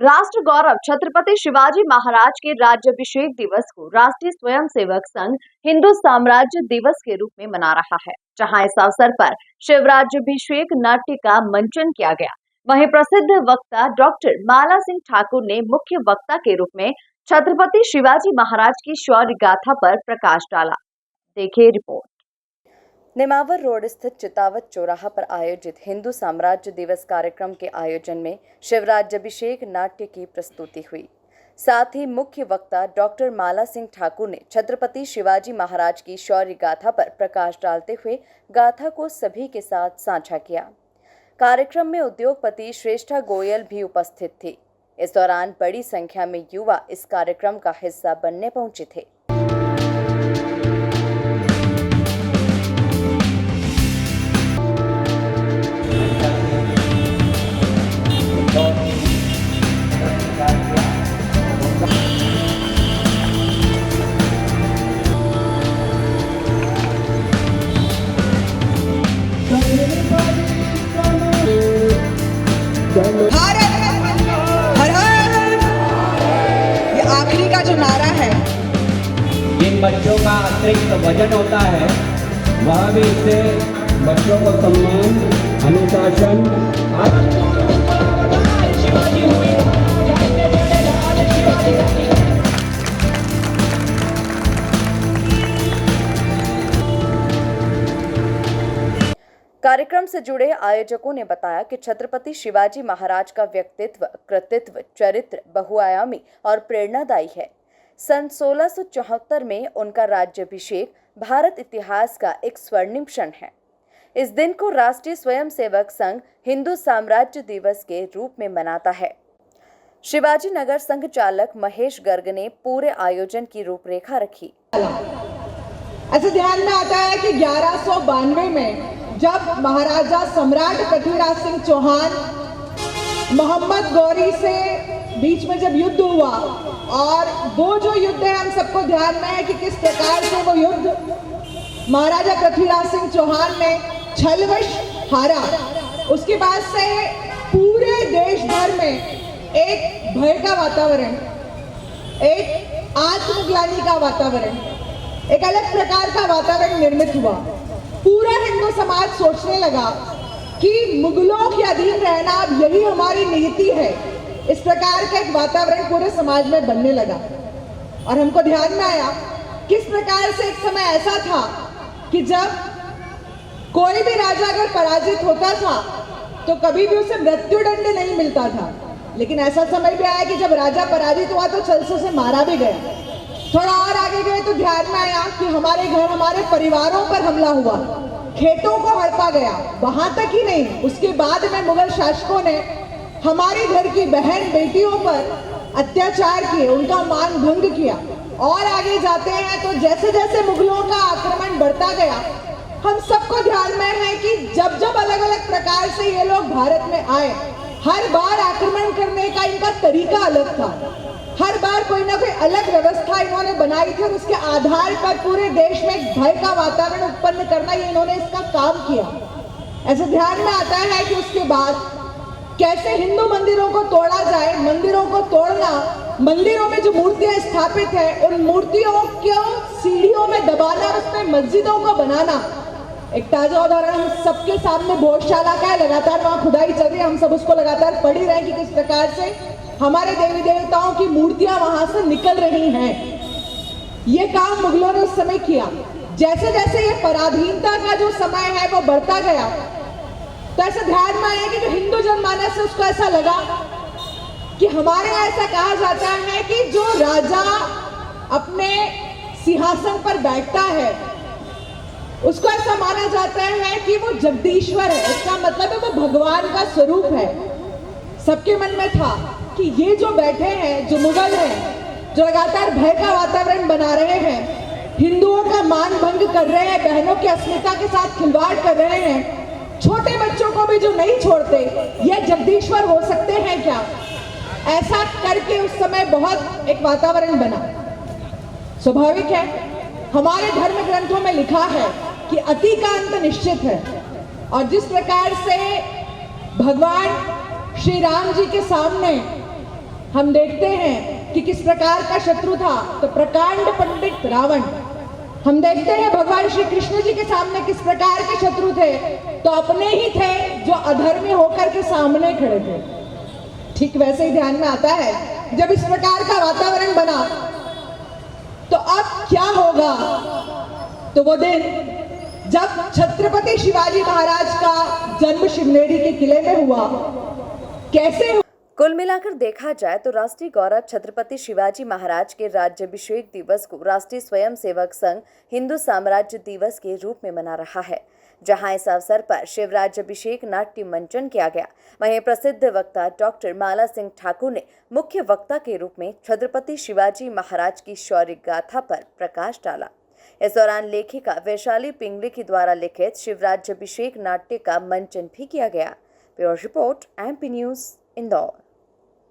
राष्ट्र गौरव छत्रपति शिवाजी महाराज के राज्याभिषेक दिवस को राष्ट्रीय स्वयंसेवक संघ हिंदू साम्राज्य दिवस के रूप में मना रहा है, जहां इस अवसर पर शिवराज्याभिषेक नाट्य का मंचन किया गया। वहीं प्रसिद्ध वक्ता डॉक्टर माला सिंह ठाकुर ने मुख्य वक्ता के रूप में छत्रपति शिवाजी महाराज की शौर्य गाथा पर प्रकाश डाला। देखिए रिपोर्ट। नेमावर रोड स्थित चितावत चौराहा पर आयोजित हिंदू साम्राज्य दिवस कार्यक्रम के आयोजन में शिवराज्याभिषेक नाट्य की प्रस्तुति हुई। साथ ही मुख्य वक्ता डॉक्टर माला सिंह ठाकुर ने छत्रपति शिवाजी महाराज की शौर्य गाथा पर प्रकाश डालते हुए गाथा को सभी के साथ साझा किया। कार्यक्रम में उद्योगपति श्रेष्ठा गोयल भी उपस्थित थी। इस दौरान बड़ी संख्या में युवा इस कार्यक्रम का हिस्सा बनने पहुंचे थे। भारत हर हर, ये आखिरी का जो नारा है, जिन बच्चों का अतिरिक्त वजन होता है वह भी इससे बच्चों को सम्मान, अनुशासन कार्यक्रम से जुड़े आयोजकों ने बताया कि छत्रपति शिवाजी महाराज का व्यक्तित्व, कृतित्व, चरित्र बहुआयामी और प्रेरणादायी है। सन 1674 में उनका राज्याभिषेक भारत इतिहास का एक स्वर्णिम क्षण है। इस दिन को राष्ट्रीय स्वयंसेवक संघ हिंदू साम्राज्य दिवस के रूप में मनाता है। शिवाजी नगर संघ चालक महेश गर्ग ने पूरे आयोजन की रूपरेखा रखी। ऐसे ध्यान में आता है कि 1192 में जब महाराजा सम्राट पृथ्वीराज सिंह चौहान मोहम्मद गौरी से बीच में जब युद्ध हुआ, और वो जो युद्ध है हम सबको ध्यान में है कि किस प्रकार से वो युद्ध महाराजा पृथ्वीराज सिंह चौहान ने छलवश हारा। उसके बाद से पूरे देश भर में एक भय का वातावरण, एक आत्मग्लानि का वातावरण, एक अलग प्रकार का वातावरण निर्मित हुआ। पूरा हिंदू समाज सोचने लगा कि मुगलों के अधीन रहना अब यही हमारी नीति है। इस प्रकार का एक वातावरण पूरे समाज में बनने लगा। और हमको ध्यान में आया किस प्रकार से एक समय ऐसा था कि जब कोई भी राजा अगर पराजित होता था तो कभी भी उसे मृत्युदंड नहीं मिलता था, लेकिन ऐसा समय भी आया कि जब राजा पराजित हुआ तो छल से उसे मारा भी गया। थोड़ा और आगे गए तो ध्यान में आया कि हमारे घर, हमारे परिवारों पर हमला हुआ, खेतों को हड़पा गया। वहां तक ही नहीं, उसके बाद में मुगल शासकों ने हमारे घर की बहन बेटियों पर अत्याचार किए, उनका मान भंग किया। और आगे जाते हैं तो जैसे जैसे मुगलों का आक्रमण बढ़ता गया, हम सबको ध्यान में है कि जब जब अलग अलग प्रकार से ये लोग भारत में आए, हर बार आक्रमण करने का इनका तरीका अलग था। हर बार कोई ना कोई अलग व्यवस्था इन्होंने बनाई थी और उसके आधार पर पूरे देश में एक भय का वातावरण उत्पन्न करना, ये इन्होंने इसका काम किया। ऐसे ध्यान में आता है कि उसके बाद कैसे हिंदू मंदिरों को तोड़ा जाए, मंदिरों को तोड़ना, मंदिरों में जो मूर्तियां स्थापित है उन मूर्तियों को सीढ़ियों में दबाना, उसमें मस्जिदों को बनाना। एक ताजा उदाहरण हम सबके सामने भोजशाला का है, लगातार वहां खुदाई चल रही है, हम सब उसको लगातार पढ़ ही रहे हैं कि किस प्रकार से हमारे देवी देवताओं की मूर्तियां वहां से निकल रही हैं। ये काम मुगलों ने उस समय किया। जैसे जैसे ये पराधीनता का जो समय है वो बढ़ता गया, तो ऐसा ध्यान में आया कि जो हिंदू जनमानस है उसको ऐसा लगा कि हमारे यहाँ ऐसा कहा जाता है कि जो राजा अपने सिंहासन पर बैठता है उसको ऐसा माना जाता है कि वो जगदीश्वर है। इसका मतलब है वो भगवान का स्वरूप है। सबके मन में था कि ये जो बैठे हैं, जो मुगल हैं, जो लगातार भय का वातावरण बना रहे हैं, हिंदुओं का मान भंग कर रहे हैं, बहनों की अस्मिता के साथ खिलवाड़ कर रहे हैं, छोटे बच्चों को भी जो नहीं छोड़ते, ये जगदीश्वर हो सकते हैं क्या? ऐसा करके उस समय बहुत एक वातावरण बना। स्वाभाविक है, हमारे धर्म ग्रंथों में लिखा है कि अति का अंत निश्चित है, और जिस प्रकार से भगवान श्री राम जी के सामने हम देखते हैं कि किस प्रकार का शत्रु था, तो प्रकांड पंडित रावण। हम देखते हैं भगवान श्री कृष्ण जी के सामने किस प्रकार के शत्रु थे, तो अपने ही थे जो अधर्मी होकर के सामने खड़े थे। ठीक वैसे ही ध्यान में आता है जब इस प्रकार का वातावरण बना तो अब क्या होगा। तो वो दिन जब छत्रपति शिवाजी महाराज का जन्म शिवनेरी के किले में हुआ, कैसे कुल मिलाकर देखा जाए तो राष्ट्रीय गौरव छत्रपति शिवाजी महाराज के राज्याभिषेक दिवस को राष्ट्रीय स्वयंसेवक संघ हिंदू साम्राज्य दिवस के रूप में मना रहा है, जहां इस अवसर पर शिव राज्याभिषेक नाट्य मंचन किया गया। वहीं प्रसिद्ध वक्ता डॉक्टर माला सिंह ठाकुर ने मुख्य वक्ता के रूप में छत्रपति शिवाजी महाराज की शौर्य गाथा पर प्रकाश डाला। इस दौरान लेखिका वैशाली पिंगले के द्वारा लिखित शिव राज्याभिषेक नाट्य का मंचन भी किया गया। Bureau report, MP news, Indore.